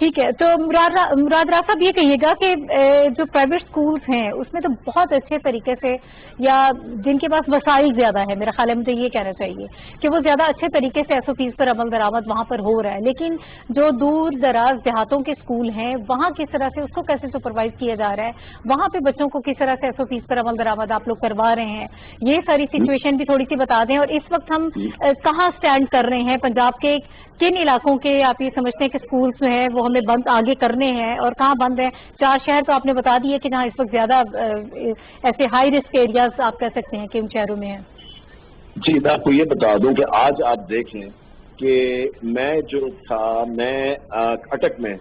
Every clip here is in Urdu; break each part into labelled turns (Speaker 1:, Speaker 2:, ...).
Speaker 1: ٹھیک ہے، تو مراد راز صاحب یہ کہیے گا کہ جو پرائیویٹ سکولز ہیں اس میں تو بہت اچھے طریقے سے، یا جن کے پاس وسائل زیادہ ہے، میرا خیال ہے مجھے یہ کہنا چاہیے کہ وہ زیادہ اچھے طریقے سے SOPs پر عمل درآمد وہاں پر ہو رہا ہے، لیکن جو دور دراز دیہاتوں کے اسکول ہیں وہاں کس طرح سے اس کو کیسے سپروائز کیا جا رہا ہے، وہاں پہ بچوں کو کس طرح سے SOPs پر عمل درآمد آپ لوگ کروا رہے ہیں، یہ ساری سچویشن بھی تھوڑی سی بتا دیں، اور اس وقت ہم کہاں سٹینڈ کر رہے ہیں، پنجاب کے کن علاقوں کے آپ یہ سمجھتے ہیں کہ سکولز جو ہیں وہ ہمیں بند آگے کرنے ہیں، اور کہاں بند ہیں؟ 4 شہر تو آپ نے بتا دیے کہ جہاں اس وقت زیادہ ایسے ہائی رسک ایریاز آپ کہہ سکتے ہیں کہ ان شہروں میں ہیں۔
Speaker 2: جی میں آپ کو یہ بتا دوں کہ آج آپ دیکھیں کہ میں جو تھا، میں اٹک میں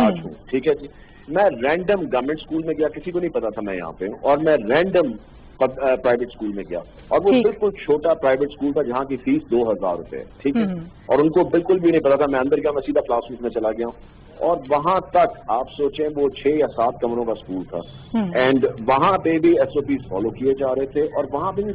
Speaker 2: آج ہوں، ٹھیک ہے جی، میں رینڈم گورنمنٹ اسکول میں گیا، کسی کو نہیں پتا تھا میں یہاں پہ ہوں، اور میں رینڈم پرائیویٹ اسکول میں گیا، اور وہ بالکل چھوٹا پرائیویٹ اسکول تھا جہاں کی فیس 2000 روپے، ٹھیک ہے، اور ان کو بالکل بھی نہیں پتا تھا، میں اندر گیا، میں سیدھا کلاس روم میں چلا گیا ہوں، اور وہاں تک آپ سوچیں وہ 6 یا 7 کمروں کا اسکول تھا، اینڈ وہاں پہ بھی SOPs فالو کیے جا رہے تھے، اور وہاں پہ بھی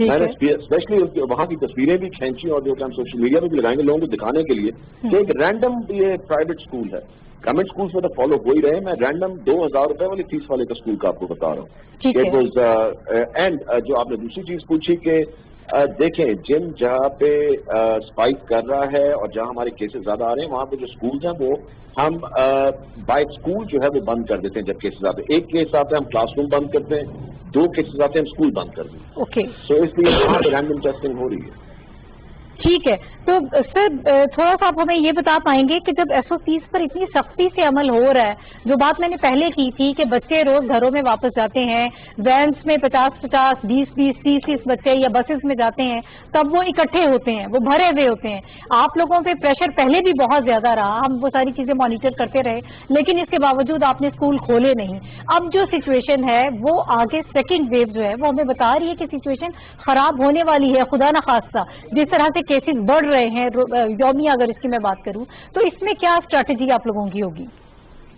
Speaker 2: میں نے اسپیشلی وہاں کی تصویریں بھی کھینچی، اور جو کہ ہم سوشل میڈیا پہ بھی لگائیں گے لوگوں کو دکھانے کے لیے کہ ایک رینڈم یہ پرائیویٹ اسکول ہے، گورنمنٹ اسکولس میں تو فالو ہو ہی رہے ہیں، میں رینڈم 2000 روپے والی فیس والے کا اسکول کا آپ کو بتا رہا ہوں۔ اینڈ جو آپ نے دوسری چیز پوچھی کہ دیکھیں جن جہاں پہ اسپائک کر رہا ہے اور جہاں ہمارے کیسز زیادہ آ رہے ہیں وہاں پہ جو اسکولز ہیں وہ ہم بائی اسکول جو ہے وہ بند کر دیتے ہیں، جب کیسز آتے ہیں، ایک کیس آتا ہے ہم کلاس روم بند کرتے ہیں، 2 کیسز آتے ہیں ہم اسکول بند کر دیتے ہیں، سو اس لیے وہاں پہ رینڈم ٹیسٹنگ ہو رہی ہے۔
Speaker 1: ٹھیک ہے، تو سر تھوڑا سا آپ ہمیں یہ بتا پائیں گے کہ جب SOPs پر اتنی سختی سے عمل ہو رہا ہے، جو بات میں نے پہلے کی تھی کہ بچے روز گھروں میں واپس جاتے ہیں، وینس میں 50-50 20-20 30-30 بچے یا بسز میں جاتے ہیں، تب وہ اکٹھے ہوتے ہیں، وہ بھرے ہوئے ہوتے ہیں، آپ لوگوں پہ پریشر پہلے بھی بہت زیادہ رہا، ہم وہ ساری چیزیں مانیٹر کرتے رہے، لیکن اس کے باوجود آپ نے اسکول کھولے نہیں۔ اب جو سچویشن ہے وہ آگے سیکنڈ ویو جو ہے وہ ہمیں بتا رہی ہے کہ سچویشن خراب ہونے والی ہے، خدا نخواستہ جس طرح سے کیسز بڑھ رہے ہیں یومیہ، اگر اس کی میں بات کروں تو اس میں کیا اسٹریٹجی آپ لوگوں کی ہوگی؟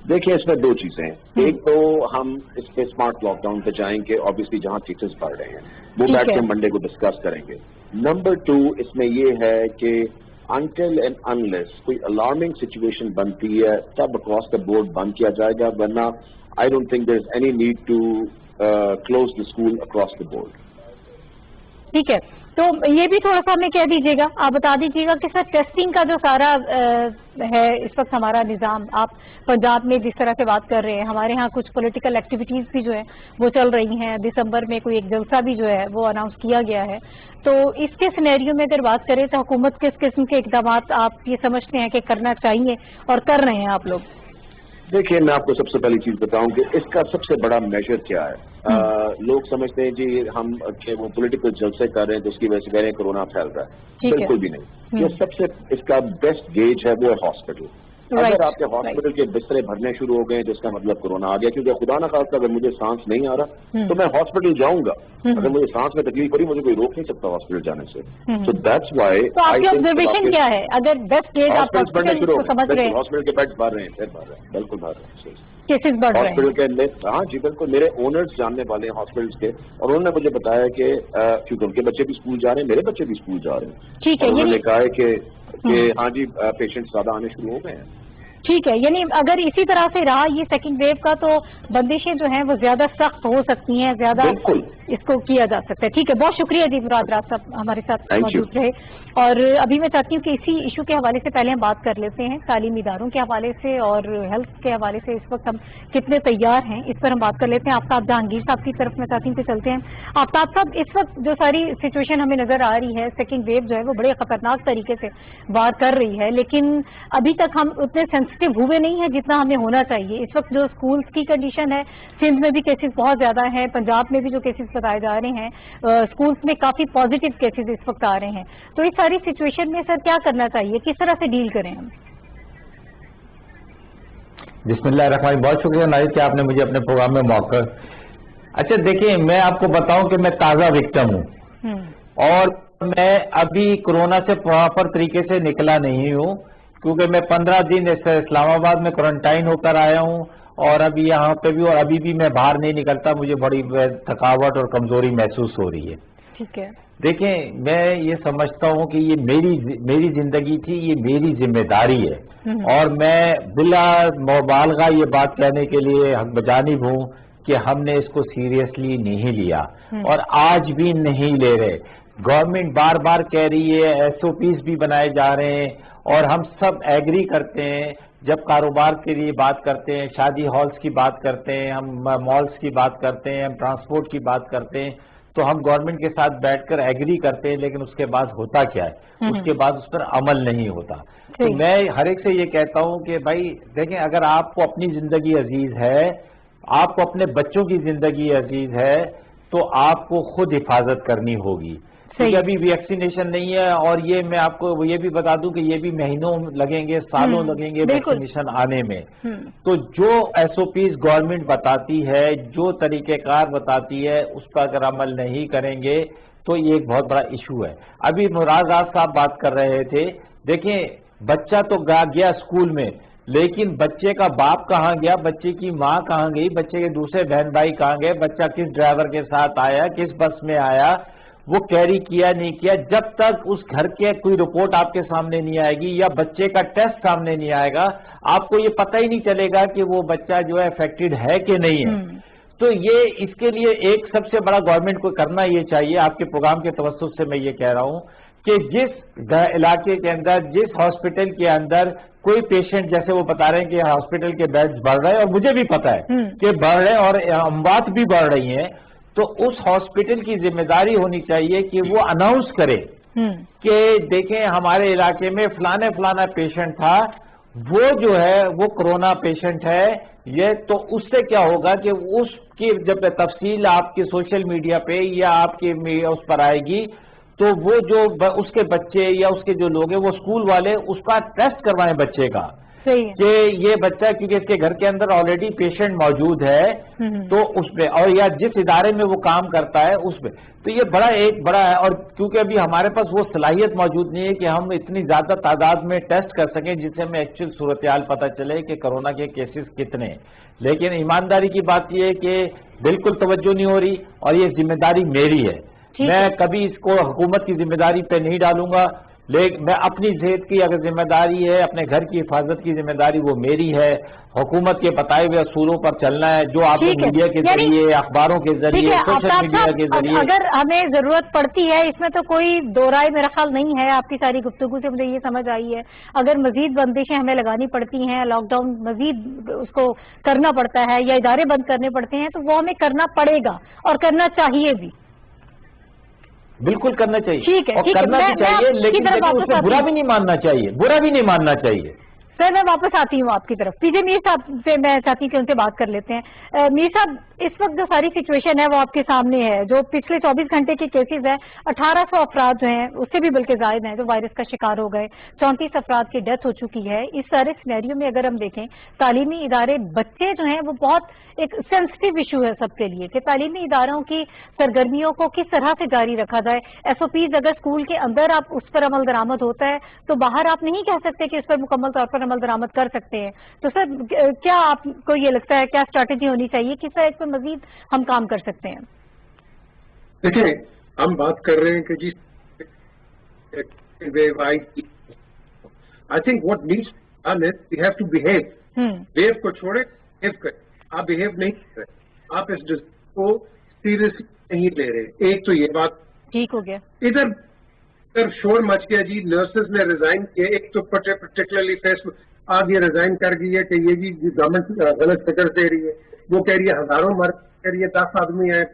Speaker 2: دیکھیں اس میں 2 چیزیں ہیں، ایک تو ہم اس پہ اسمارٹ لاک ڈاؤن پہ جائیں گے، آبویسلی جہاں کیسز بڑھ رہے ہیں وہ بیٹھ کے منڈے کو ڈسکس کریں گے۔ نمبر 2 اس میں یہ ہے کہ انٹل اینڈ انلیس کوئی الارمنگ سچویشن بنتی ہے تب اکراس دا بورڈ بند کیا جائے گا، ورنہ I don't think there is any need to close the school across the board.
Speaker 1: ٹھیک ہے، تو یہ بھی تھوڑا سا ہمیں کہہ دیجیے گا، آپ بتا دیجیے گا کہ سر ٹیسٹنگ کا جو سارا ہے اس وقت ہمارا نظام، آپ پنجاب میں جس طرح سے بات کر رہے ہیں، ہمارے ہاں کچھ پولیٹیکل ایکٹیویٹیز بھی جو ہے وہ چل رہی ہیں، دسمبر میں کوئی ایک جلسہ بھی جو ہے وہ اناؤنس کیا گیا ہے، تو اس کے سینیریو میں اگر بات کریں تو حکومت کس قسم کے اقدامات آپ یہ سمجھتے ہیں کہ کرنا چاہیے اور کر رہے ہیں آپ لوگ؟
Speaker 2: دیکھیے میں آپ کو سب سے پہلی چیز بتاؤں کہ اس کا سب سے بڑا میجر کیا ہے۔ لوگ سمجھتے ہیں جی ہم کہ وہ پولیٹیکل جلسے کر رہے ہیں تو اس کی وجہ سے کہہ رہے ہیں کورونا پھیل رہا ہے، بالکل بھی نہیں۔ یہ سب سے اس کا بیسٹ گیج ہے وہ ہے ہاسپٹل۔ اگر آپ کے ہاسپٹل کے بسترے بھرنے شروع ہو گئے تو اس کا مطلب کورونا آ گیا، کیونکہ خدا نہ خاصا اگر مجھے سانس نہیں آ رہا تو میں ہاسپٹل جاؤں گا، اگر مجھے سانس میں تکلیف ہو رہی مجھے کوئی روک نہیں سکتا ہاسپٹل جانے سے۔ تو دیٹس وائی
Speaker 1: آبزرویشن کیا ہے، اگر بیسٹ گیج آپ ہاسپٹل کو سمجھ رہے ہیں،
Speaker 2: ہاسپٹل کے بیڈ بھر رہے ہیں، پھر بھر رہے ہیں، بالکل بھر رہے ہیں،
Speaker 1: کیسز بڑھ رہے ہیں
Speaker 2: ہاسپٹل کے۔ ہاں جی بالکل، میرے اونرز جاننے والے ہیں ہاسپٹلس کے، اور انہوں نے مجھے بتایا کہ کیونکہ ان کے بچے بھی اسکول جا رہے ہیں، میرے بچے بھی اسکول جا رہے ہیں،
Speaker 1: ٹھیک ہے،
Speaker 2: انہوں نے کہا ہے کہ ہاں جی پیشنٹ زیادہ آنے شروع ہو گئے ہیں۔
Speaker 1: ٹھیک ہے، یعنی اگر اسی طرح سے رہا یہ سیکنڈ ویو کا تو بندشیں جو ہیں وہ زیادہ سخت ہو سکتی ہیں، زیادہ اس کو کیا جا سکتا ہے۔ ٹھیک ہے، بہت شکریہ جی مراد راز صاحب ہمارے ساتھ موجود رہے، اور ابھی میں چاہتی ہوں کہ اسی ایشو کے حوالے سے پہلے ہم بات کر لیتے ہیں، تعلیمی اداروں کے حوالے سے اور ہیلتھ کے حوالے سے اس وقت ہم کتنے تیار ہیں اس پر ہم بات کر لیتے ہیں۔ آفتاب جہانگیر صاحب کی طرف میں چاہتی ہوں کہ چلتے ہیں۔ آفتاب صاحب، اس وقت جو ساری سچویشن ہمیں نظر آ رہی ہے، سیکنڈ ویو جو ہے وہ بڑے خطرناک طریقے سے بات کر رہی ہے، لیکن ابھی تک ہم اتنے سینسٹیو ہوئے نہیں ہیں جتنا ہمیں ہونا چاہیے۔ اس وقت جو اسکولز کی کنڈیشن ہے، سندھ میں بھی کیسز بہت زیادہ ہیں، پنجاب میں بھی جو کیسز بتائے جا رہے ہیں، اسکولز میں کافی پازیٹیو کیسز اس وقت آ رہے ہیں، تو اس ساری سچویشن میں سر کیا کرنا چاہیے، کس طرح سے ڈیل کریں ہم؟
Speaker 3: بسم اللہ الرحمن الرحیم، بہت شکریہ ناجد کہ آپ نے مجھے اپنے پروگرام میں موقع۔ اچھا دیکھیں، میں آپ کو بتاؤں کہ میں تازہ وکٹم ہوں، اور میں ابھی کورونا سے پراپر طریقے سے نکلا نہیں ہوں، کیونکہ میں 15 دن اسلام آباد میں کوارنٹائن ہو کر آیا ہوں، اور ابھی یہاں پہ بھی، اور ابھی بھی میں باہر نہیں نکلتا، مجھے بڑی تھکاوٹ اور کمزوری محسوس ہو رہی ہے۔
Speaker 1: ٹھیک ہے.
Speaker 3: دیکھیں میں یہ سمجھتا ہوں کہ یہ میری زندگی تھی، یہ میری ذمہ داری ہے، اور میں بلا مبالغہ یہ بات کہنے کے لیے حق بجانب ہوں کہ ہم نے اس کو سیریسلی نہیں لیا اور آج بھی نہیں لے رہے. گورنمنٹ بار بار کہہ رہی ہے، ایس او پیز بھی بنائے جا رہے ہیں اور ہم سب ایگری کرتے ہیں. جب کاروبار کے لیے بات کرتے ہیں، شادی ہالز کی بات کرتے ہیں، ہم مالز کی بات کرتے ہیں، ہم ٹرانسپورٹ کی بات کرتے ہیں، تو ہم گورنمنٹ کے ساتھ بیٹھ کر ایگری کرتے ہیں، لیکن اس کے بعد ہوتا کیا ہے؟ اس کے بعد اس پر عمل نہیں ہوتا. تو میں ہر ایک سے یہ کہتا ہوں کہ بھائی دیکھیں، اگر آپ کو اپنی زندگی عزیز ہے، آپ کو اپنے بچوں کی زندگی عزیز ہے، تو آپ کو خود حفاظت کرنی ہوگی. کیونکہ ابھی ویکسینیشن نہیں ہے، اور یہ میں آپ کو یہ بھی بتا دوں کہ یہ بھی مہینوں لگیں گے، سالوں لگیں گے ویکسینیشن آنے میں. تو جو ایس او پیز گورنمنٹ بتاتی ہے، جو طریقہ کار بتاتی ہے، اس پر اگر عمل نہیں کریں گے تو یہ ایک بہت بڑا ایشو ہے. ابھی مراد صاحب بات کر رہے تھے، دیکھیں بچہ تو گیا اسکول میں، لیکن بچے کا باپ کہاں گیا، بچے کی ماں کہاں گئی، بچے کے دوسرے بہن بھائی کہاں گئے، بچہ کس ڈرائیور کے ساتھ آیا، کس بس میں آیا، وہ کیری کیا نہیں کیا. جب تک اس گھر کے کوئی رپورٹ آپ کے سامنے نہیں آئے گی یا بچے کا ٹیسٹ سامنے نہیں آئے گا، آپ کو یہ پتہ ہی نہیں چلے گا کہ وہ بچہ جو ہے افیکٹڈ ہے کہ نہیں ہے. تو یہ اس کے لیے ایک سب سے بڑا گورنمنٹ کو کرنا یہ چاہیے. آپ کے پروگرام کے توسط سے میں یہ کہہ رہا ہوں کہ جس علاقے کے اندر، جس ہاسپٹل کے اندر کوئی پیشنٹ، جیسے وہ بتا رہے ہیں کہ ہاسپٹل کے بیڈز بڑھ رہے ہیں، اور مجھے بھی پتا ہے کہ بڑھ رہے ہیں اور اموات بھی بڑھ رہی ہیں، تو اس ہاسپٹل کی ذمہ داری ہونی چاہیے کہ وہ اناؤنس کرے کہ دیکھیں ہمارے علاقے میں فلانا پیشنٹ تھا، وہ جو ہے وہ کرونا پیشنٹ ہے. یہ تو اس سے کیا ہوگا کہ اس کی جب تفصیل آپ کے سوشل میڈیا پہ یا آپ کے اس پر آئے گی، تو وہ جو اس کے بچے یا اس کے جو لوگ ہیں، وہ اسکول والے اس کا ٹیسٹ کروائیں بچے کا کہ یہ بچہ، کیونکہ اس کے گھر کے اندر آلریڈی پیشنٹ موجود ہے، تو اس پہ، اور یا جس ادارے میں وہ کام کرتا ہے اس پہ. تو یہ ایک بڑا ہے. اور کیونکہ ابھی ہمارے پاس وہ صلاحیت موجود نہیں ہے کہ ہم اتنی زیادہ تعداد میں ٹیسٹ کر سکیں جس سے ہمیں ایکچوئل صورتحال پتہ چلے کہ کرونا کے کیسز کتنے ہیں. لیکن ایمانداری کی بات یہ ہے کہ بالکل توجہ نہیں ہو رہی، اور یہ ذمہ داری میری ہے. میں کبھی اس کو حکومت کی ذمہ داری پہ نہیں ڈالوں گا، لیکن میں اپنی صحت کی اگر ذمہ داری ہے، اپنے گھر کی حفاظت کی ذمہ داری وہ میری ہے. حکومت کے بتائے ہوئے اصولوں پر چلنا ہے، جو آپ میڈیا کے ذریعے، اخباروں کے ذریعے، سوشل میڈیا کے ذریعے.
Speaker 1: اگر ہمیں ضرورت پڑتی ہے، اس میں تو کوئی دو رائے میرا خیال نہیں ہے. آپ کی ساری گفتگو سے مجھے یہ سمجھ آئی ہے، اگر مزید بندشیں ہمیں لگانی پڑتی ہیں، لاک ڈاؤن مزید اس کو کرنا پڑتا ہے یا ادارے بند کرنے پڑتے ہیں، تو وہ ہمیں کرنا پڑے گا اور کرنا چاہیے بھی.
Speaker 3: بالکل کرنا چاہیے،
Speaker 1: ٹھیک ہے،
Speaker 3: اور کرنا بھی چاہیے، لیکن اسے برا بھی نہیں ماننا چاہیے، برا بھی نہیں ماننا چاہیے.
Speaker 1: سر میں واپس آتی ہوں آپ کی طرف. پی جے میر صاحب سے میں چاہتی ہوں کہ ان سے بات کر لیتے ہیں. میر صاحب، اس وقت جو ساری سچویشن ہے وہ آپ کے سامنے ہے. جو پچھلے 24 گھنٹے کے کیسز ہیں، 1800 افراد جو ہیں اس سے بھی بلکہ زائد ہیں جو وائرس کا شکار ہو گئے، 34 افراد کی ڈیتھ ہو چکی ہے. اس سارے سینیریو میں اگر ہم دیکھیں، تعلیمی ادارے، بچے جو ہیں وہ بہت ایک سینسٹیو ایشو ہے سب کے لیے کہ تعلیمی اداروں کی سرگرمیوں کو کس طرح سے جاری رکھا جائے. ایس او پیز اگر اسکول کے اندر آپ اس پر عمل درآمد ہوتا ہے تو باہر آپ نہیں کہہ سکتے کہ اس پر مکمل طور پر عمل درآمد کر سکتے ہیں. تو سر کیا آپ کو یہ لگتا ہے، کیا اسٹریٹجی ہونی چاہیے، کس طرح اس پر مزید ہم کام کر سکتے ہیں؟
Speaker 4: دیکھیں، ہم بات کر رہے ہیں کہ جی I think what needs we have to behave. Behave کو چھوڑے، بہیو کریں. آپ بہیو نہیں کر رہے، آپ اس ڈیزیز کو سیریسلی نہیں لے رہے. ایک تو یہ بات
Speaker 1: ٹھیک ہو گیا.
Speaker 4: ادھر شور مچ گیا جی، نرسز نے ریزائن کیا. ایک تو پرٹیکولرلی فیس آج یہ ریزائن کر گئی ہے کہ یہ جی گورنمنٹ غلط فکر دے رہی ہے. وہ کہہ رہی ہے ہزاروں مر کہہ رہی ہے 10 آدمی آئے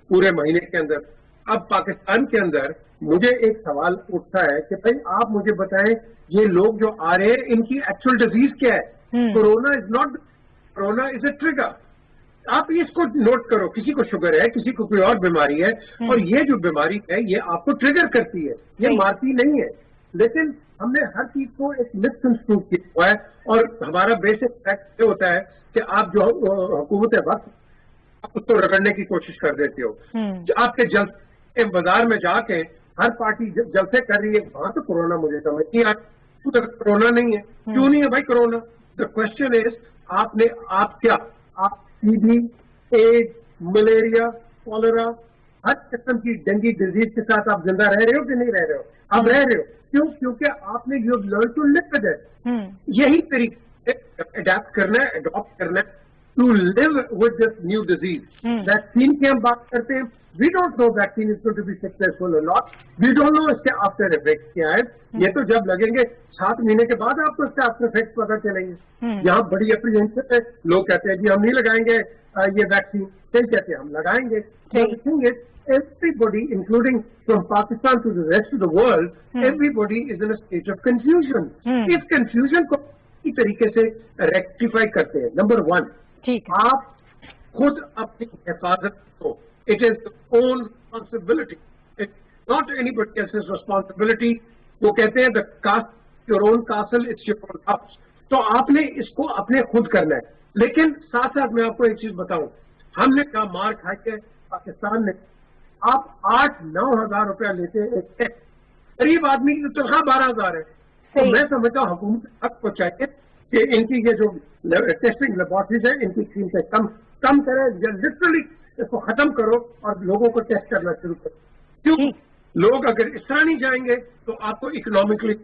Speaker 4: پورے مہینے کے اندر. اب پاکستان کے اندر مجھے ایک سوال اٹھتا ہے کہ بھائی آپ مجھے بتائیں، یہ لوگ جو آ رہے ہیں ان کی ایکچوئل ڈیزیز کیا ہے؟ Corona is not, corona is a trigger. آپ اس کو نوٹ کرو، کسی کو شوگر ہے، کسی کو کوئی اور بیماری ہے، اور یہ جو بیماری ہے یہ آپ کو ٹریگر کرتی ہے، یہ مارتی نہیں ہے. لیکن ہم نے ہر چیز کو ایک مس کنسٹرو کیا ہوا ہے، اور ہمارا بیسک فیکٹ یہ ہوتا ہے کہ آپ جو حکومت وقت آپ اس کو رگڑنے کی کوشش کر دیتے ہو. آپ کے جلسے بازار میں جا کے ہر پارٹی جلسے کر رہی ہے، وہاں تو کورونا مجھے سمجھ نہیں آتا. کورونا نہیں ہے، کیوں نہیں ہے بھائی کورونا؟ دا کوشچن از آپ کیا T B, AIDS, malaria, cholera, ہر قسم کی ڈینگی ڈیزیز کے ساتھ آپ زندہ رہ رہے ہو کہ نہیں رہ رہے ہو؟ آپ رہ رہے ہو. کیوں؟ کیونکہ آپ نے you learn to live with it. یہی طریقے اڈاپٹ کرنا ہے to live with this new disease. Vaccine کی ہم بات کرتے ہیں. We don't know vaccine is going to be successful or not. We don't know اس کے آفٹر افیکٹس کیا ہے. یہ تو جب لگیں گے 7 مہینے کے بعد آپ کو اس کے آفٹر افیکٹس پتہ چلیں گے. یہاں بڑی اپریہنشن ہے. لوگ کہتے ہیں جی ہم نہیں لگائیں گے یہ ویکسین. کئی کہتے ہیں ہم لگائیں گے. Everybody, including from Pakistan to the rest of the world, everybody is in a state of confusion. Us confusion کو اسی طریقے سے rectify کرتے ہیں. Number 1, آپ خود اپنی حفاظت کو. It is your own responsibility. It's not anybody else's responsibility. وہ کہتے ہیں the castle your own castle, it's your own house. تو آپ نے اس کو اپنے خود کرنا ہے. لیکن ساتھ ساتھ میں آپ کو ایک چیز بتاؤں. ہم نے کہا مار کھا کے پاکستان نے آپ 8-9 ہزار روپیہ لیتے ہیں. غریب آدمی کی تنخواہ 12,000 ہے. تو میں سمجھتا ہوں حکومت حق کو چاہیے کہ ان کی یہ جو ٹیسٹنگ لیبارٹریز ہیں ان کی قیمتیں کم کریں یا لٹرلی اس کو ختم کرو اور لوگوں کو ٹیسٹ کرنا شروع کرو. کیوں لوگ اگر اس طرح نہیں جائیں گے تو آپ کو اکنامکلی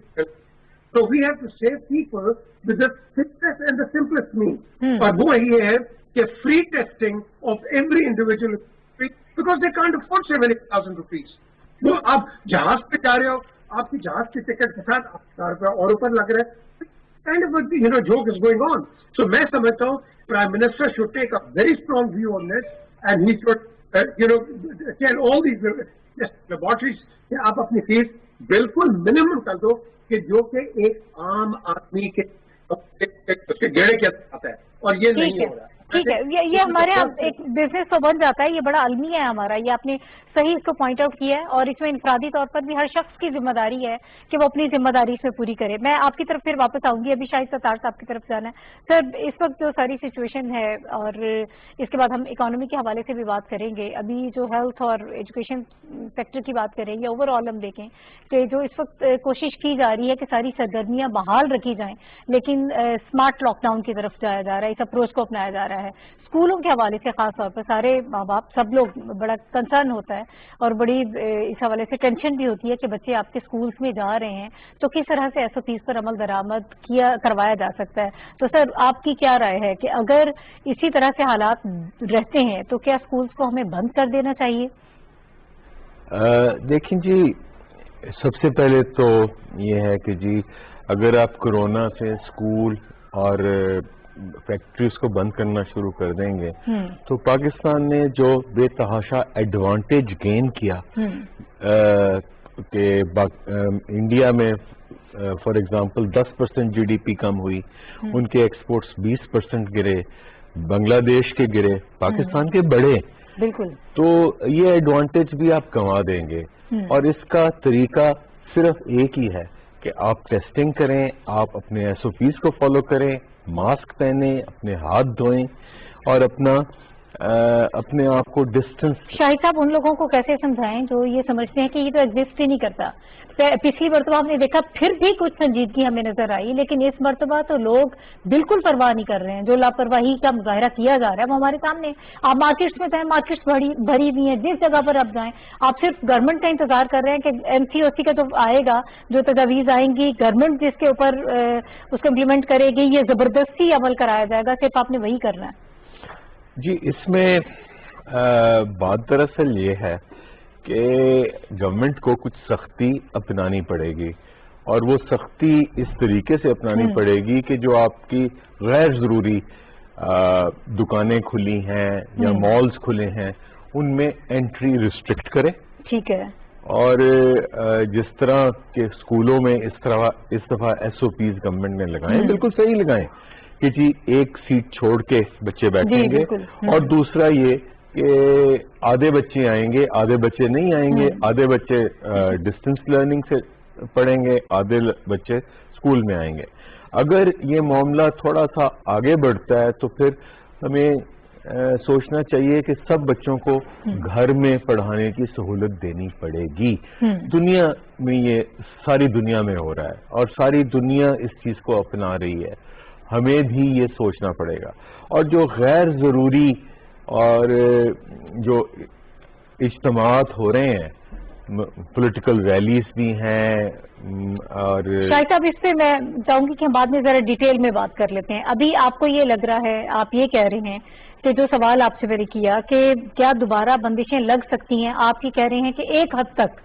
Speaker 4: تو we have to save people with the simplest and the simplest means. اور وہ یہ ہے کہ free testing of every individual because they can't afford 70,000 rupees. وہ آپ جہاز پہ جا رہے ہو, آپ کی جہاز کی ٹکٹ کے ساتھ 8,000 روپیہ اور اوپر لگ رہا ہے. kind of a joke is going on. So میں سمجھتا ہوں Prime Minister should take a very strong view on this and he should tell all these laboratories کہ آپ اپنی فیس بالکل منیمم کر دو کہ جو کہ ایک عام آدمی کے گھیڑے کے آتا ہے اور یہ نہیں ہو رہا ہے.
Speaker 1: ٹھیک ہے, یہ ہمارے یہاں ایک بزنس تو بن جاتا ہے. یہ بڑا المیہ ہے ہمارا. یہ آپ نے صحیح اس کو پوائنٹ آؤٹ کیا ہے اور اس میں انفرادی طور پر بھی ہر شخص کی ذمہ داری ہے کہ وہ اپنی ذمہ داری اس میں پوری کرے. میں آپ کی طرف پھر واپس آؤں گی. ابھی شاہد ستار صاحب کی طرف جانا ہے. سر اس وقت جو ساری سچویشن ہے اور اس کے بعد ہم اکانومی کے حوالے سے بھی بات کریں گے. ابھی جو ہیلتھ اور ایجوکیشن سیکٹر کی بات کریں گے, اوور آل ہم دیکھیں کہ جو اس وقت کوشش کی جا رہی ہے کہ ساری سرگرمیاں بحال رکھی جائیں, لیکن اسمارٹ لاک ڈاؤن کی طرف جایا جا رہا ہے. اس اپروچ کو اپنایا جا رہا ہے. اسکولوں کے حوالے سے خاص طور پر سارے ماں باپ سب لوگ بڑا کنسرن ہوتا ہے اور بڑی اس حوالے سے ٹینشن بھی ہوتی ہے کہ بچے آپ کے اسکولس میں جا رہے ہیں تو کس طرح سے SOPs پر عمل درآمد کروایا جا سکتا ہے. تو سر آپ کی کیا رائے ہے کہ اگر اسی طرح سے حالات رہتے ہیں تو کیا اسکولس کو ہمیں بند کر دینا چاہیے؟
Speaker 5: دیکھیں جی, سب سے پہلے تو یہ ہے کہ جی اگر آپ کورونا سے اسکول اور فیکٹریز کو بند کرنا شروع کر دیں گے تو پاکستان نے جو بے تحاشا ایڈوانٹیج گین کیا کہ انڈیا میں فار ایگزامپل 10% GDP کم ہوئی, ان کے ایکسپورٹس 20% گرے, بنگلہ دیش کے گرے, پاکستان کے بڑھے.
Speaker 1: بالکل.
Speaker 5: تو یہ ایڈوانٹیج بھی آپ کما دیں گے اور اس کا طریقہ صرف ایک ہی ہے کہ آپ ٹیسٹنگ کریں, آپ اپنے SOPs کو فالو کریں, ماسک پہنیں, اپنے ہاتھ دھوئیں اور اپنے آپ کو ڈسٹنس.
Speaker 1: شاہد صاحب ان لوگوں کو کیسے سمجھائیں جو یہ سمجھتے ہیں کہ یہ تو ایگزسٹ ہی نہیں کرتا؟ پچھلی مرتبہ ہم نے دیکھا پھر بھی کچھ سنجیدگی ہمیں نظر آئی, لیکن اس مرتبہ تو لوگ بالکل پرواہ نہیں کر رہے ہیں. جو لاپرواہی کا مظاہرہ کیا جا رہا ہے وہ ہمارے سامنے. آپ مارکیٹس میں جائیں, مارکیٹس بھری ہوئی ہیں, جس جگہ پر آپ جائیں آپ صرف گورنمنٹ کا انتظار کر رہے ہیں کہ MCOC کا جو آئے گا, جو تجاویز آئیں گی, گورنمنٹ جس کے اوپر اس کو امپلیمنٹ کرے گی, یہ زبردستی عمل کرایا جائے گا, صرف آپ نے وہی کرنا ہے.
Speaker 5: جی اس میں بات دراصل یہ ہے کہ گورنمنٹ کو کچھ سختی اپنانی پڑے گی اور وہ سختی اس طریقے سے اپنانی پڑے گی کہ جو آپ کی غیر ضروری دکانیں کھلی ہیں یا مالز کھلے ہیں ان میں انٹری ریسٹرکٹ کرے.
Speaker 1: ٹھیک ہے.
Speaker 5: اور جس طرح کے اسکولوں میں اس دفعہ SOPs گورنمنٹ نے لگائیں, بالکل صحیح لگائیں کہ جی ایک سیٹ چھوڑ کے بچے بیٹھیں گے اور دوسرا یہ کہ آدھے بچے آئیں گے, آدھے بچے نہیں آئیں گے, آدھے بچے ڈسٹنس لرننگ سے پڑھیں گے, آدھے بچے اسکول میں آئیں گے. اگر یہ معاملہ تھوڑا سا آگے بڑھتا ہے تو پھر ہمیں سوچنا چاہیے کہ سب بچوں کو گھر میں پڑھانے کی سہولت دینی پڑے گی. دنیا میں یہ ساری دنیا میں ہو رہا ہے اور ساری دنیا اس چیز کو اپنا رہی ہے, ہمیں بھی یہ سوچنا پڑے گا. اور جو غیر ضروری اور جو اجتماعات ہو رہے ہیں, پولیٹیکل ریلیز بھی ہیں, اور
Speaker 1: شاہد صاحب اس پہ میں چاہوں گی کہ ہم بعد میں ذرا ڈیٹیل میں بات کر لیتے ہیں. ابھی آپ کو یہ لگ رہا ہے, آپ یہ کہہ رہے ہیں کہ جو سوال آپ سے میں نے کیا کہ کیا دوبارہ بندشیں لگ سکتی ہیں, آپ یہ کہہ رہے ہیں کہ ایک حد تک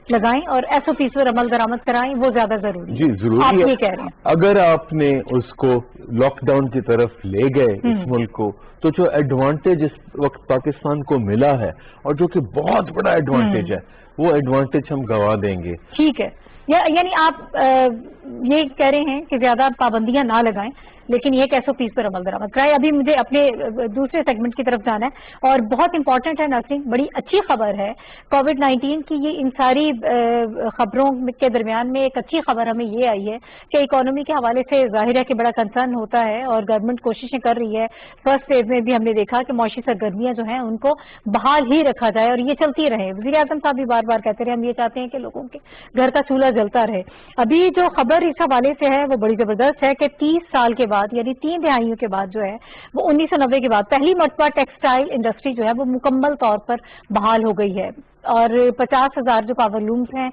Speaker 1: لگائیں اور ایس او پیز پر عمل درآمد کرائیں, وہ زیادہ ضروری ہے.
Speaker 5: جی ضروری
Speaker 1: آپ
Speaker 5: ہے.
Speaker 1: یہ کہہ رہے ہیں
Speaker 5: اگر آپ نے اس کو لاک ڈاؤن کی طرف لے گئے اس ملک کو, تو جو ایڈوانٹیج اس وقت پاکستان کو ملا ہے, اور جو کہ بہت بڑا ایڈوانٹیج ہے, وہ ایڈوانٹیج ہم گنوا دیں گے.
Speaker 1: ٹھیک ہے, یعنی آپ یہ کہہ رہے ہیں کہ زیادہ پابندیاں نہ لگائیں لیکن یہ ایس او پیز پر عمل درآمد کرائے. ابھی مجھے اپنے دوسرے سیگمنٹ کی طرف جانا ہے, اور بہت امپورٹنٹ ہے ناظرین, بڑی اچھی خبر ہے کووڈ-19 کی. یہ ان ساری خبروں کے درمیان میں ایک اچھی خبر ہمیں یہ آئی ہے کہ اکانومی کے حوالے سے ظاہر ہے کہ بڑا کنسرن ہوتا ہے, اور گورنمنٹ کوششیں کر رہی ہے. فرسٹ فیز میں بھی ہم نے دیکھا کہ معاشی سرگرمیاں جو ہیں ان کو بحال ہی رکھا جائے اور یہ چلتی رہے. وزیر اعظم صاحب بھی بار بار کہتے رہے ہم یہ چاہتے ہیں کہ لوگوں کے گھر کا چولہا جلتا رہے. ابھی جو خبر اس حوالے سے ہے وہ بڑی زبردست ہے کہ 30 سال کے بعد, یعنی 3 دہائیوں کے بعد جو ہے وہ 1990 کے بعد پہلی مرتبہ ٹیکسٹائل انڈسٹری جو ہے وہ مکمل طور پر بحال ہو گئی ہے, اور 50,000 جو پاور لومز ہیں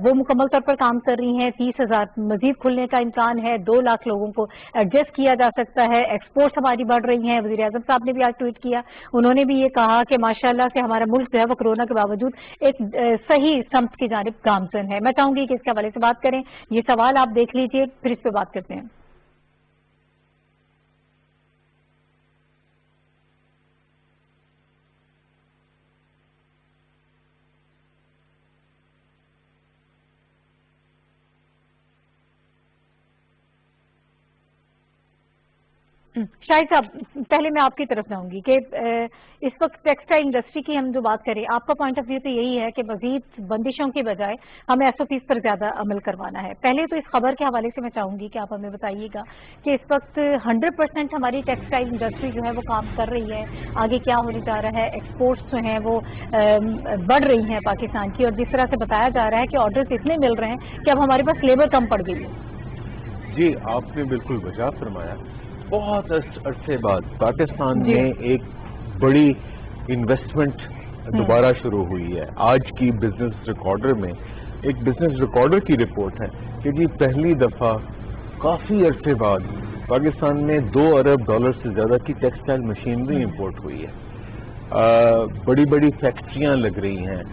Speaker 1: وہ مکمل طور پر کام کر رہی ہیں. 30,000 مزید کھلنے کا امکان ہے, 2 لاکھ لوگوں کو ایڈجسٹ کیا جا سکتا ہے. ایکسپورٹس ہماری بڑھ رہی ہیں. وزیر اعظم صاحب نے بھی آج ٹویٹ کیا, انہوں نے بھی یہ کہا کہ ماشاءاللہ سے ہمارا ملک جو ہے وہ کورونا کے باوجود ایک صحیح سمت کی جانب گامزن ہے. میں چاہوں گی کہ اس کے حوالے سے بات کریں. یہ سوال آپ دیکھ لیجئے, پھر اس پہ بات کرتے ہیں. شاہد صاحب, پہلے میں آپ کی طرف جاؤں گی کہ اس وقت ٹیکسٹائل انڈسٹری کی ہم جو بات کریں, آپ کا پوائنٹ آف ویو تو یہی ہے کہ مزید بندشوں کی بجائے ہمیں ایس او پیز پر زیادہ عمل کروانا ہے. پہلے تو اس خبر کے حوالے سے میں چاہوں گی کہ آپ ہمیں بتائیے گا کہ اس وقت 100% ہماری ٹیکسٹائل انڈسٹری جو ہے وہ کام کر رہی ہے, آگے کیا ہونے جا رہا ہے. ایکسپورٹس جو ہیں وہ بڑھ رہی ہیں پاکستان کی, اور جس طرح سے بتایا جا رہا ہے کہ آرڈرز اتنے مل رہے ہیں کہ اب ہمارے پاس لیبر کم پڑ گئی ہے.
Speaker 5: جی آپ نے بالکل وجہ فرمایا. بہت عرصے بعد پاکستان میں ایک بڑی انویسٹمنٹ دوبارہ شروع ہوئی ہے. آج کی بزنس ریکارڈر میں ایک بزنس ریکارڈر کی رپورٹ ہے کہ جی پہلی دفعہ کافی عرصے بعد پاکستان میں $2 ارب سے زیادہ کی ٹیکسٹائل مشینری امپورٹ ہوئی ہے. بڑی بڑی فیکٹریاں لگ رہی ہیں.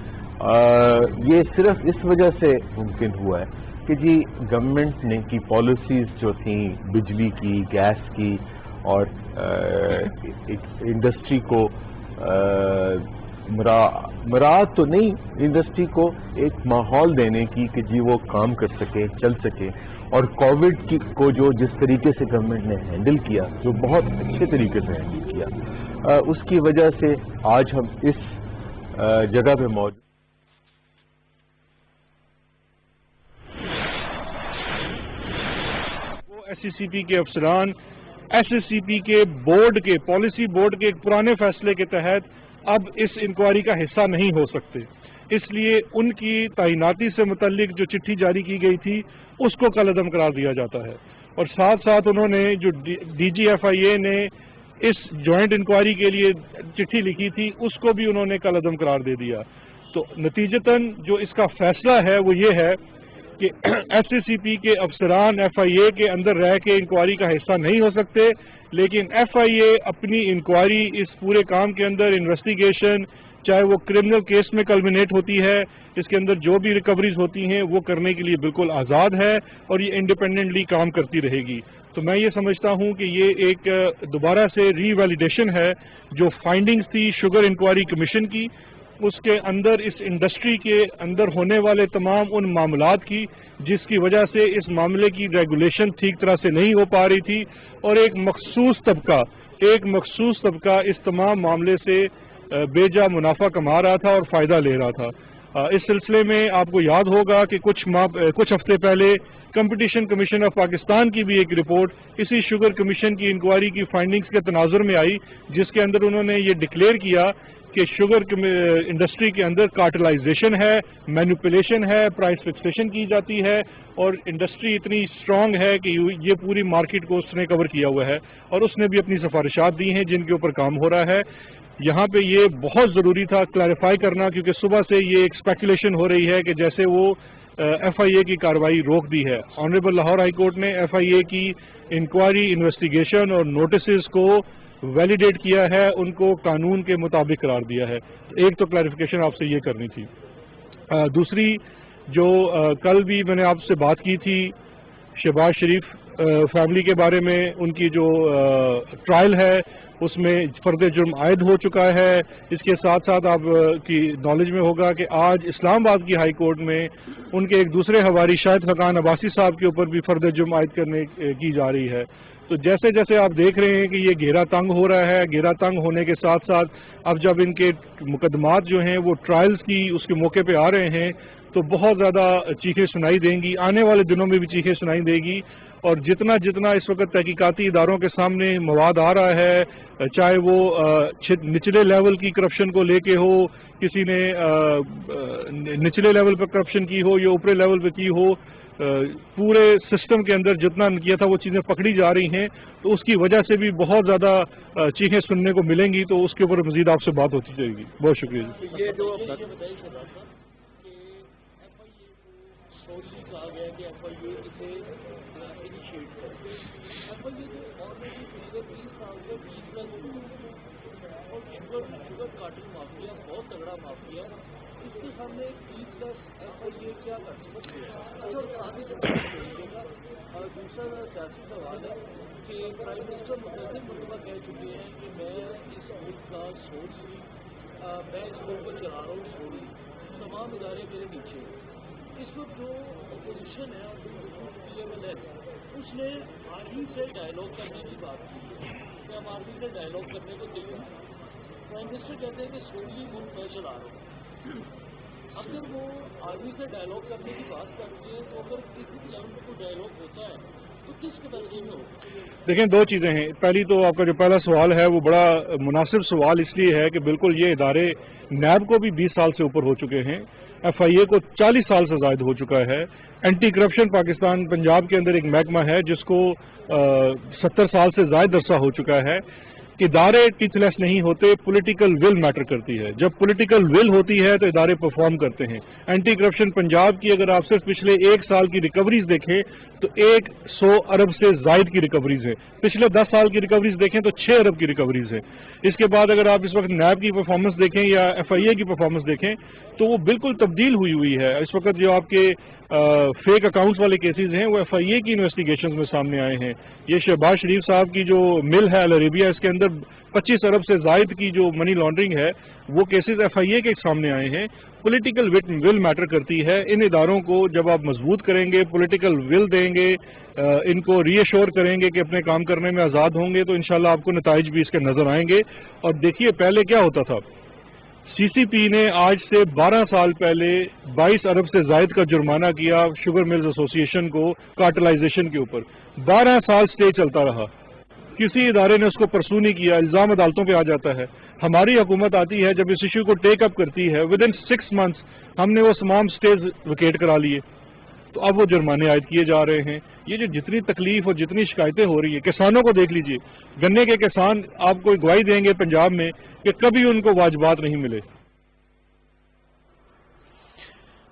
Speaker 5: یہ صرف اس وجہ سے ممکن ہوا ہے کہ جی گورنمنٹ نے کی پالیسیز جو تھیں بجلی کی, گیس کی, اور انڈسٹری کو مراعات تو نہیں, انڈسٹری کو ایک ماحول دینے کی کہ جی وہ کام کر سکے, چل سکے. اور کووڈ کو جو جس طریقے سے گورنمنٹ نے ہینڈل کیا, جو بہت اچھے طریقے سے ہینڈل کیا, اس کی وجہ سے آج ہم اس جگہ پہ موجود.
Speaker 6: ایس سی سی پی کے افسران ایس ایس سی پی کے بورڈ کے پالیسی بورڈ کے ایک پرانے فیصلے کے تحت اب اس انکوائری کا حصہ نہیں ہو سکتے. اس لیے ان کی تعیناتی سے متعلق جو چٹھی جاری کی گئی تھی اس کو کالعدم قرار دیا جاتا ہے, اور ساتھ ساتھ انہوں نے جو ڈی جی ایف آئی اے نے اس جوائنٹ انکوائری کے لیے چٹھی لکھی تھی اس کو بھی انہوں نے کالعدم قرار دے دیا. تو نتیجتاً جو اس کا فیصلہ ہے وہ یہ ہے کہ ایس سی سی پی کے افسران ایف آئی اے کے اندر رہ کے انکوائری کا حصہ نہیں ہو سکتے, لیکن ایف آئی اے اپنی انکوائری اس پورے کام کے اندر انویسٹیگیشن, چاہے وہ کرمنل کیس میں کلمنیٹ ہوتی ہے, اس کے اندر جو بھی ریکوریز ہوتی ہیں وہ کرنے کے لیے بالکل آزاد ہے, اور یہ انڈیپینڈنٹلی کام کرتی رہے گی. تو میں یہ سمجھتا ہوں کہ یہ ایک دوبارہ سے ری ویلیڈیشن ہے جو فائنڈنگز تھی شوگر انکوائری کمیشن کی, اس کے اندر اس انڈسٹری کے اندر ہونے والے تمام ان معاملات کی جس کی وجہ سے اس معاملے کی ریگولیشن ٹھیک طرح سے نہیں ہو پا رہی تھی, اور ایک مخصوص طبقہ اس تمام معاملے سے بے جا منافع کما رہا تھا اور فائدہ لے رہا تھا. اس سلسلے میں آپ کو یاد ہوگا کہ کچھ ہفتے پہلے کمپٹیشن کمیشن آف پاکستان کی بھی ایک رپورٹ اسی شوگر کمیشن کی انکوائری کی فائنڈنگز کے تناظر میں آئی, جس کے اندر انہوں نے یہ ڈکلیئر کیا کہ شوگر انڈسٹری کے اندر کارٹلائزیشن ہے, مینوپولیشن ہے, پرائس فکسیشن کی جاتی ہے, اور انڈسٹری اتنی اسٹرانگ ہے کہ یہ پوری مارکیٹ کو اس نے کور کیا ہوا ہے, اور اس نے بھی اپنی سفارشات دی ہیں جن کے اوپر کام ہو رہا ہے. یہاں پہ یہ بہت ضروری تھا کلیریفائی کرنا، کیونکہ صبح سے یہ ایک اسپیکولیشن ہو رہی ہے کہ جیسے وہ ایف آئی اے کی کارروائی روک دی ہے. آنریبل لاہور ہائی کورٹ نے ایف آئی اے کی انکوائری، انویسٹیگیشن اور نوٹسز کو ویلیڈیٹ کیا ہے، ان کو قانون کے مطابق قرار دیا ہے. ایک تو کلیریفیکیشن آپ سے یہ کرنی تھی. دوسری جو کل بھی میں نے آپ سے بات کی تھی شہباز شریف فیملی کے بارے میں، ان کی جو ٹرائل ہے اس میں فرد جرم عائد ہو چکا ہے. اس کے ساتھ ساتھ آپ کی نالج میں ہوگا کہ آج اسلام آباد کی ہائی کورٹ میں ان کے ایک دوسرے حواری شاہد خاقان عباسی صاحب کے اوپر بھی فرد جرم عائد کرنے کی جا رہی ہے. تو جیسے جیسے آپ دیکھ رہے ہیں کہ یہ گھیرا تنگ ہو رہا ہے، گھیرا تنگ ہونے کے ساتھ ساتھ اب جب ان کے مقدمات جو ہیں وہ ٹرائلز کی اس کے موقع پہ آ رہے ہیں تو بہت زیادہ چیخیں سنائی دیں گی. آنے والے دنوں میں بھی چیخیں سنائی دے گی. اور جتنا جتنا اس وقت تحقیقاتی اداروں کے سامنے مواد آ رہا ہے، چاہے وہ نچلے لیول کی کرپشن کو لے کے ہو، کسی نے نچلے لیول پہ کرپشن کی ہو یا اوپرے لیول پہ کی ہو، پورے سسٹم کے اندر جتنا کیا تھا وہ چیزیں پکڑی جا رہی ہیں. تو اس کی وجہ سے بھی بہت زیادہ چیخیں سننے کو ملیں گی. تو اس کے اوپر مزید آپ سے بات ہوتی جائے گی. بہت شکریہ
Speaker 7: دوسرا سیاسی سوال ہے کہ پرائم منسٹر متعدد مرتبہ کہہ چکے ہیں کہ میں اس ملک کا سورس ہوں، میں اس ملک کو چلا رہا ہوں سوری، تمام ادارے میرے نیچے ہیں. اس وقت جو اپوزیشن ہے اور جو پی ایم ایل ہے اس نے آرمی سے ڈائلاگ کرنے کی بات کی ہے کہ ہم آرمی سے ڈائلاگ کرنے کو تیار ہیں. پرائم منسٹر کہتے ہیں کہ سوری ملک میں چلا رہا ہوں. اگر وہ آرمی سے ڈائلاگ کرنے کی بات کرتے ہیں تو اگر کسی لیول کو ڈائلاگ ہوتا ہے تو کس کے درجے میں ہوگا؟
Speaker 6: دیکھیں، دو چیزیں ہیں. پہلی تو آپ کا جو پہلا سوال ہے وہ بڑا مناسب سوال اس لیے ہے کہ بالکل یہ ادارے نیب کو بھی 20 سال سے اوپر ہو چکے ہیں، ایف آئی اے کو 40 سال سے زائد ہو چکا ہے. اینٹی کرپشن پاکستان پنجاب کے اندر ایک محکمہ ہے جس کو 70 سال سے زائد عرصہ ہو چکا ہے. ادارے ٹیچ لیس نہیں ہوتے، پولیٹیکل ول میٹر کرتی ہے. جب پولیٹیکل ول ہوتی ہے تو ادارے پرفارم کرتے ہیں. اینٹی کرپشن پنجاب کی اگر آپ صرف پچھلے 1 سال کی ریکوریز دیکھیں تو 100 ارب سے زائد کی ریکوریز ہیں. پچھلے 10 سال کی ریکوریز دیکھیں تو 6 ارب کی ریکوریز ہیں. اس کے بعد اگر آپ اس وقت نیب کی پرفارمنس دیکھیں یا ایف آئی اے کی پرفارمنس دیکھیں تو وہ بالکل تبدیل ہوئی ہے. اس وقت جو آپ کے فیک اکاؤنٹس والے کیسز ہیں وہ ایف آئی اے کی انویسٹیگیشنز میں سامنے آئے ہیں. یہ شہباز شریف صاحب کی جو مل ہے العربیہ، اس کے اندر 25 ارب سے زائد کی جو منی لانڈرنگ ہے وہ کیسز ایف آئی اے کے سامنے آئے ہیں. پولیٹیکل ول میٹر کرتی ہے. ان اداروں کو جب آپ مضبوط کریں گے، پولیٹیکل ول دیں گے، ان کو ری ایشور کریں گے کہ اپنے کام کرنے میں آزاد ہوں گے تو انشاءاللہ آپ کو نتائج بھی اس کے نظر آئیں گے. اور دیکھیے پہلے کیا ہوتا تھا، سی سی پی نے آج سے 12 سال پہلے 22 ارب سے زائد کا جرمانہ کیا شوگر ملز ایسوسی ایشن کو کارٹلائزیشن کے اوپر. 12 سال سٹے چلتا رہا، کسی ادارے نے اس کو پرسو نہیں کیا، الزام عدالتوں پہ آ جاتا ہے. ہماری حکومت آتی ہے جب اس ایشو کو ٹیک اپ کرتی ہے، ود ان 6 منتھس ہم نے وہ تمام سٹیز ویکیٹ کرا لیے. تو اب وہ جرمانے عائد کیے جا رہے ہیں. یہ جو جتنی تکلیف اور جتنی شکایتیں ہو رہی ہیں، کسانوں کو دیکھ لیجئے، گنے کے کسان آپ کو گواہی دیں گے پنجاب میں کہ کبھی ان کو واجبات نہیں ملے.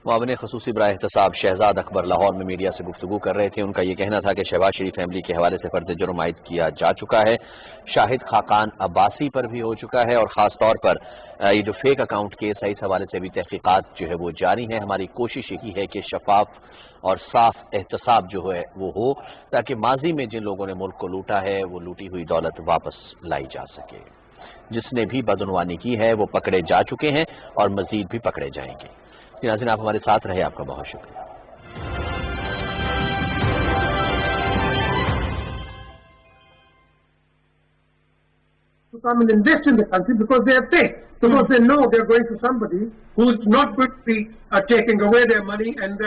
Speaker 8: معاون خصوصی برائے احتساب شہزاد اکبر لاہور میں میڈیا سے گفتگو کر رہے تھے. ان کا یہ کہنا تھا کہ شہباز شریف فیملی کے حوالے سے فرد جرم عائد کیا جا چکا ہے، شاہد خاقان عباسی پر بھی ہو چکا ہے، اور خاص طور پر یہ جو فیک اکاؤنٹ کیس ہے اس حوالے سے بھی تحقیقات جو ہے وہ جاری ہیں. ہماری کوشش یہی ہے کہ شفاف اور صاف احتساب جو ہے وہ ہو تاکہ ماضی میں جن لوگوں نے ملک کو لوٹا ہے وہ لوٹی ہوئی دولت واپس لائی جا سکے. جس نے بھی بدعنوانی کی ہے وہ پکڑے جا چکے ہیں اور مزید بھی پکڑے جائیں گے. ناظرین آپ ہمارے ساتھ رہے، آپ کا بہت شکریہ.
Speaker 4: To come and invest in the country because they have faith, because they know they're going to somebody who's not going to be taking away their money and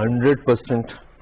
Speaker 5: 100%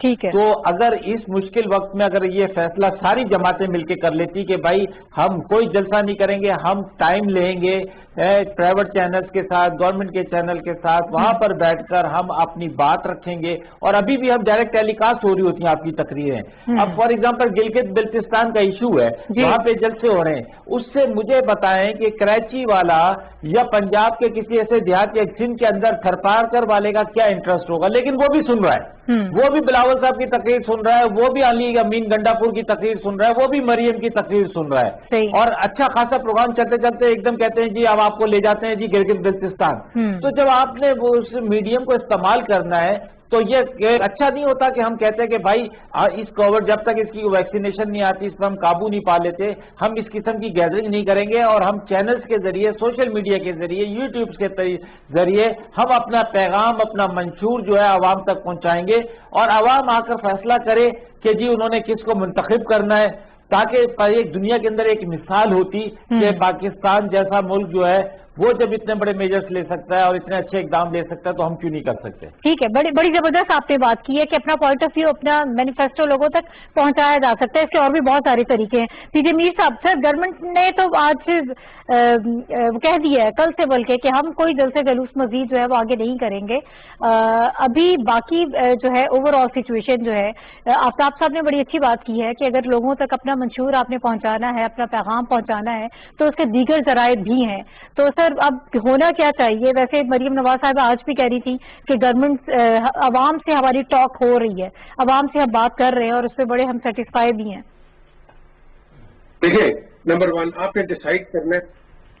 Speaker 1: ٹھیک ہے.
Speaker 3: تو اگر اس مشکل وقت میں اگر یہ فیصلہ ساری جماعتیں مل کے کر لیتی کہ بھائی ہم کوئی جلسہ نہیں کریں گے, ہم ٹائم لیں گے پرائیویٹ چینلز کے ساتھ, گورنمنٹ کے چینل کے ساتھ, وہاں پر بیٹھ کر ہم اپنی بات رکھیں گے. اور ابھی بھی ہم ڈائریکٹ ٹیلی کاسٹ ہو رہی ہوتی ہیں آپ کی تقریریں. اب فار ایگزامپل گلگت بلتستان کا ایشو ہے, وہاں پہ جلسے ہو رہے ہیں, اس سے مجھے بتائیں کہ کراچی والا یا پنجاب کے کسی ایسے دیہات یا سندھ کے اندر تھرپارکر والے کا کیا انٹرسٹ ہوگا. لیکن وہ بھی سن رہا ہے, وہ بھی بلاول صاحب کی تقریر سن رہا ہے, وہ بھی علی امین گنڈا پور کی تقریر سن رہا ہے, وہ بھی مریم کی تقریر سن رہا ہے. اور اچھا خاصا پروگرام چلتے چلتے ایک دم کہتے ہیں جی اب آپ کو لے جاتے ہیں جی گلگت بلتستان. تو جب آپ نے وہ اس میڈیم کو استعمال کرنا ہے تو یہ اچھا نہیں ہوتا کہ ہم کہتے ہیں کہ بھائی اس کووڈ جب تک اس کی ویکسینیشن نہیں آتی, اس پر ہم قابو نہیں پا لیتے, ہم اس قسم کی گیدرنگ نہیں کریں گے اور ہم چینلز کے ذریعے, سوشل میڈیا کے ذریعے, یوٹیوب کے ذریعے ہم اپنا پیغام, اپنا منشور جو ہے عوام تک پہنچائیں گے اور عوام آ کر فیصلہ کرے کہ جی انہوں نے کس کو منتخب کرنا ہے, تاکہ ایک دنیا کے اندر ایک مثال ہوتی کہ پاکستان جیسا ملک جو ہے وہ جب اتنے بڑے میجرز لے سکتا ہے اور اتنے اچھے اقدام لے سکتا ہے تو ہم کیوں نہیں کر سکتے.
Speaker 1: ٹھیک ہے, بڑی زبردست آپ نے بات کی ہے کہ اپنا پوائنٹ آف ویو, اپنا مینیفیسٹو لوگوں تک پہنچایا جا سکتا ہے. اس کے اور بھی بہت سارے طریقے ہیں. پی جے میر صاحب, سر گورنمنٹ نے تو آج کہہ دیا ہے کل سے بلکہ کہ ہم کوئی جلسے جلوس مزید جو ہے وہ آگے نہیں کریں گے. ابھی باقی جو ہے اوور آل سچویشن جو ہے, آفتاب صاحب نے بڑی اچھی بات کی ہے کہ اگر لوگوں تک اپنا منشور آپ نے پہنچانا ہے, اپنا پیغام پہنچانا ہے تو اس کے دیگر ذرائع بھی ہیں. تو سر اب ہونا کیا چاہیے؟ ویسے مریم نواز صاحبہ آج بھی کہہ رہی تھی کہ گورنمنٹ عوام سے ہماری ٹاک ہو رہی ہے, عوام سے ہم بات کر رہے ہیں اور اس پہ بڑے ہم سیٹسفائی بھی ہیں.
Speaker 4: دیکھیں, نمبر 1 آپ نے ڈیسائیڈ کرنا ہے,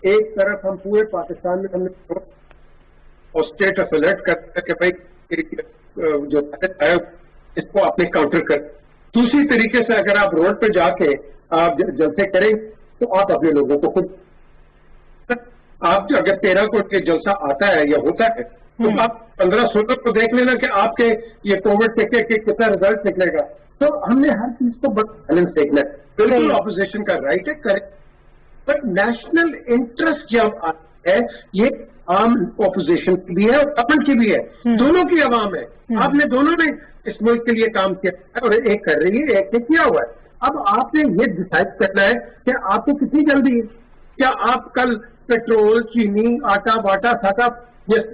Speaker 4: ایک طرف ہم پورے پاکستان میں ہم نے اور اسٹیٹ آف الرٹ کرنا کہ بھائی جو ہے اس کو آپ نے کاؤنٹر کر. دوسری طریقے سے اگر آپ روڈ پہ جا کے آپ جلسے کریں تو آپ اپنے لوگوں کو خود, آپ اگر 13 کو کے جلسہ آتا ہے یا ہوتا ہے تو آپ 15-16 کو دیکھ لینا کہ آپ کے یہ کووڈ کے کتنا رزلٹ نکلے گا. تو ہم نے ہر چیز کو بڑا بیلنس دیکھنا ہے. بالکل اپوزیشن کا رائٹ ہے کرے, بٹ نیشنل انٹرسٹ جب آتا ہے یہ عام اپوزیشن کی بھی ہے اور گورنمنٹ کی بھی ہے, دونوں کی عوام ہے. آپ نے دونوں نے اس ملک کے لیے کام کیا ہے اور ایک کر رہی ہے, ایک نے کیا ہوا ہے. اب آپ نے یہ ڈیسائڈ کرنا ہے کہ آپ کو کتنی جلدی ہے. کیا آپ کل پیٹرول, چینی, آٹا, باٹا, ساٹا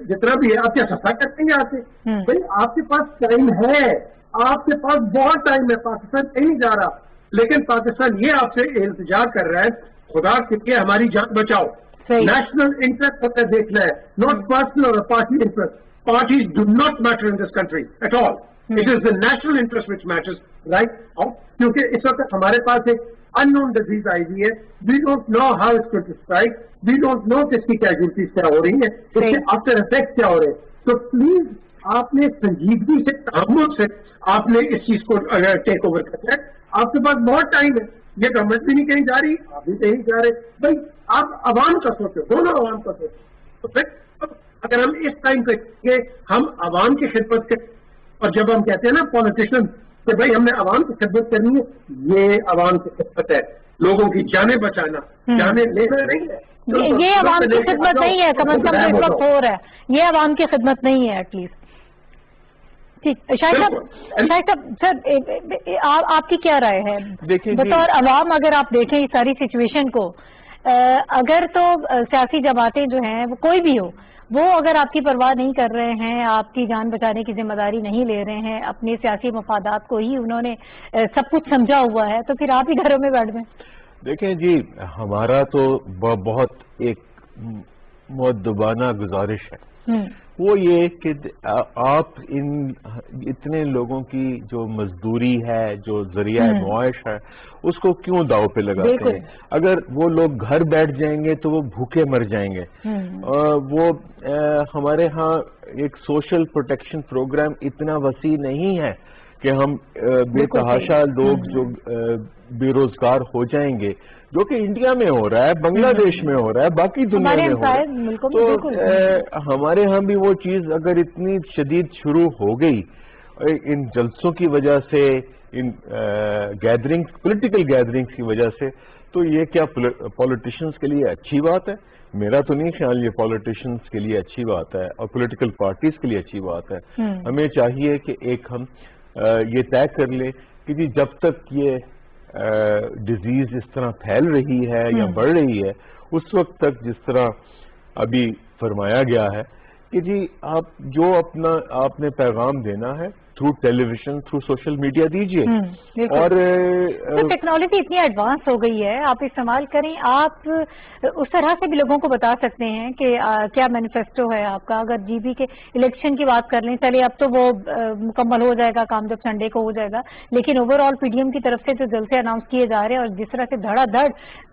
Speaker 4: جتنا بھی ہے آپ کیا سستا کرتے ہیں آتے؟ بھائی آپ کے پاس ٹائم ہے, آپ کے پاس بہت ٹائم ہے. پاکستان کہیں نہیں جا رہا, لیکن پاکستان یہ آپ سے التجا کر رہا ہے خدا کے لیے ہماری جان بچاؤ. نیشنل انٹرسٹ ہوتا ہے دیکھنا ہے, ناٹ پرسنل اور party interest. Parties do not matter in this country at all. It is the national interest which matters, right? کیونکہ اس وقت ہمارے پاس ایک unknown disease آئی ہوئی ہے. We don't know how it's going to strike. We don't know کہ اس کی casualties کیا ہو رہی ہیں, اس کے after effects کیا ہو رہے ہیں. تو پلیز آپ نے سنجیدگی سے, تحمل سے آپ نے اس چیز کو ٹیک اوور کرنا ہے. آپ کے پاس بہت ٹائم ہے. یہ گورنمنٹ بھی نہیں کہیں جا رہی, آپ بھی کہیں جا رہے. بھائی آپ عوام کا سوچو, دونوں عوام کا سوچو. تو پھر اگر ہم اس ٹائم پہ ہم عوام کی خدمت کریں, اور جب ہم کہتے ہیں نا پالیٹیشین کہ بھائی ہم نے عوام کی خدمت کرنی ہے, یہ عوام کی خدمت ہے, لوگوں کی جانیں بچانا, جانیں لینا نہیں ہے.
Speaker 1: یہ عوام کی خدمت نہیں ہے, کم از کم اس وقت ہو رہا ہے, یہ عوام کی خدمت نہیں ہے ایٹ لیسٹ. ٹھیک, شاہد صاحب سر آپ کی کیا رائے ہے بطور عوام؟ اگر آپ دیکھیں اس ساری سچویشن کو, اگر تو سیاسی جماعتیں جو ہیں وہ کوئی بھی ہو, وہ اگر آپ کی پرواہ نہیں کر رہے ہیں, آپ کی جان بچانے کی ذمہ داری نہیں لے رہے ہیں, اپنے سیاسی مفادات کو ہی انہوں نے سب کچھ سمجھا ہوا ہے, تو پھر آپ ہی گھروں میں بیٹھ جائیں.
Speaker 5: دیکھیں جی, ہمارا تو بہت ایک مؤدبانہ گزارش ہے, وہ یہ کہ آپ اتنے لوگوں کی جو مزدوری ہے, جو ذریعہ معاش ہے, اس کو کیوں داؤ پہ لگاتے ہیں؟ اگر وہ لوگ گھر بیٹھ جائیں گے تو وہ بھوکے مر جائیں گے. وہ ہمارے ہاں ایک سوشل پروٹیکشن پروگرام اتنا وسیع نہیں ہے کہ ہم بے تحاشا لوگ جو بے روزگار ہو جائیں گے, جو کہ انڈیا میں ہو رہا ہے, بنگلہ دیش میں ہو رہا ہے, باقی دنیا میں ہو رہا ہے. تو ہمارے ہاں بھی وہ چیز اگر اتنی شدید شروع ہو گئی ان جلسوں کی وجہ سے, ان گیدرنگز, پولیٹیکل گیدرنگز کی وجہ سے, تو یہ کیا پولیٹیشنز کے لیے اچھی بات ہے؟ میرا تو نہیں خیال یہ پولیٹیشنز کے لیے اچھی بات ہے اور پولیٹیکل پارٹیز کے لیے اچھی بات ہے. ہمیں چاہیے کہ ایک ہم یہ طے کر لے کہ جی جب تک یہ ڈیزیز اس طرح پھیل رہی ہے یا بڑھ رہی ہے اس وقت تک جس طرح ابھی فرمایا گیا ہے کہ جی آپ جو اپنا آپ نے پیغام دینا ہے تھرو ٹیلی ویژن تھرو سوشل میڈیا دیجیے. اور
Speaker 1: ٹیکنالوجی اتنی ایڈوانس ہو گئی ہے, آپ استعمال کریں. آپ اس طرح سے بھی لوگوں کو بتا سکتے ہیں کہ کیا مینیفیسٹو ہے آپ کا. اگر جی بی کے الیکشن کی بات کر لیں, چلیے اب تو وہ مکمل ہو جائے گا کام جب سنڈے کو ہو جائے گا, لیکن overall P D M کی طرف سے جو جلسے اناؤنس کیے جا رہے ہیں اور جس طرح سے دھڑا دھڑ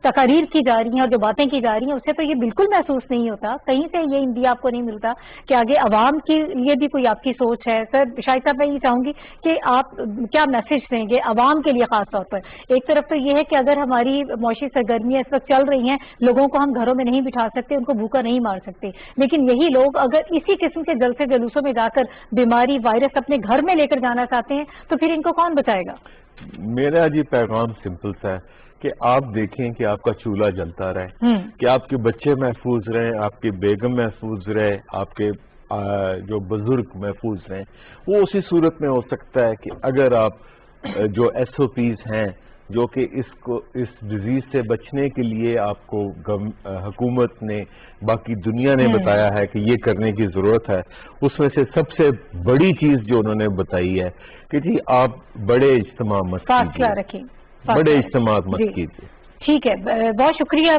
Speaker 1: تقاریر کی جا رہی ہیں اور جو باتیں کی جا رہی ہیں, اس سے تو یہ بالکل محسوس نہیں ہوتا, کہیں سے یہ انڈیا آپ کو نہیں ملتا کہ آگے عوام کے لیے بھی کوئی آپ کی سوچ ہے. سر شاہد صاحب, میں یہ چاہوں گی کہ آپ کیا میسج دیں گے عوام کے لیے خاص طور پر. ایک طرف تو یہ ہے کہ اگر ہماری معاشی سرگرمیاں اس وقت چل رہی ہیں, لوگوں کو ہم گھروں میں نہیں بٹھا سکتے, ان کو بھوکا نہیں مار سکتے, لیکن یہی لوگ اگر اسی قسم کے جلسے جلوسوں میں جا کر بیماری وائرس اپنے گھر میں لے کر جانا چاہتے ہیں تو پھر ان کو کون بچائے گا؟
Speaker 5: میرا جی پیغام سمپل سا ہے کہ آپ دیکھیں کہ آپ کا چولہا جلتا رہے, کہ آپ کے بچے محفوظ رہیں, آپ کی بیگم محفوظ رہے, آپ کے جو بزرگ محفوظ رہیں. وہ اسی صورت میں ہو سکتا ہے کہ اگر آپ جو ایس او پیز ہیں جو کہ اس ڈیزیز سے بچنے کے لیے آپ کو حکومت نے باقی دنیا نے بتایا ہے کہ یہ کرنے کی ضرورت ہے, اس میں سے سب سے بڑی چیز جو انہوں نے بتائی ہے کہ جی آپ بڑے اجتماع مت کیجیے, بڑے اجتماعات مت کیجیے.
Speaker 1: ٹھیک ہے, بہت شکریہ.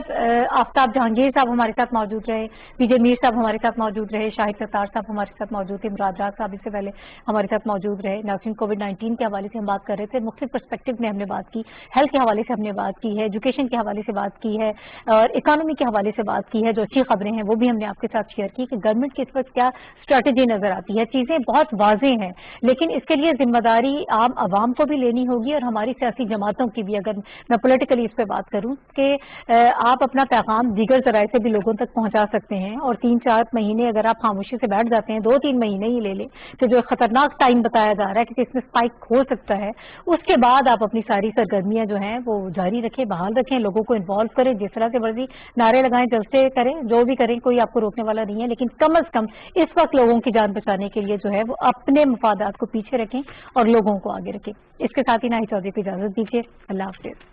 Speaker 1: آفتاب جہانگیر صاحب ہمارے ساتھ موجود رہے, پی جے میر صاحب ہمارے ساتھ موجود رہے, شاہد ستار صاحب ہمارے ساتھ موجود تھے, مراد ڈار صاحب اس سے پہلے ہمارے ساتھ موجود رہے. نرسنگ کووڈ-19 کے حوالے سے ہم بات کر رہے تھے, مختلف پرسپیکٹو میں ہم نے بات کی, ہیلتھ کے حوالے سے ہم نے بات کی ہے, ایجوکیشن کے حوالے سے بات کی ہے, اور اکانومی کے حوالے سے بات کی ہے. جو اچھی خبریں ہیں وہ بھی ہم نے آپ کے ساتھ شیئر کی کہ گورنمنٹ کی اس وقت کیا اسٹریٹجی نظر آتی ہے. چیزیں بہت واضح ہیں, لیکن اس کے لیے ذمہ داری عام عوام کو بھی لینی ہوگی اور ہماری سیاسی جماعتوں کی بھی. اگر میں پولیٹیکلی اس پہ بات کروں کہ آپ اپنا پیغام دیگر ذرائع سے بھی لوگوں تک پہنچا سکتے ہیں, اور 3-4 مہینے اگر آپ خاموشی سے بیٹھ جاتے ہیں, 2-3 مہینے ہی لے لیں کہ جو خطرناک ٹائم بتایا جا رہا ہے کہ اس میں اسپائک ہو سکتا ہے, اس کے بعد آپ اپنی ساری سرگرمیاں جو ہیں وہ جاری رکھیں, بحال رکھیں, لوگوں کو انوالو کریں, جس طرح سے مرضی نعرے لگائیں, جلسے کریں, جو بھی کریں, کوئی آپ کو روکنے والا نہیں ہے, لیکن کم از کم اس وقت لوگوں کی جان بچانے کے لیے جو ہے وہ اپنے مفادات کو پیچھے رکھیں اور لوگوں کو آگے رکھیں. اس کے ساتھ ہی ناہید چودھری کو اجازت دیجیے. اللہ حافظ.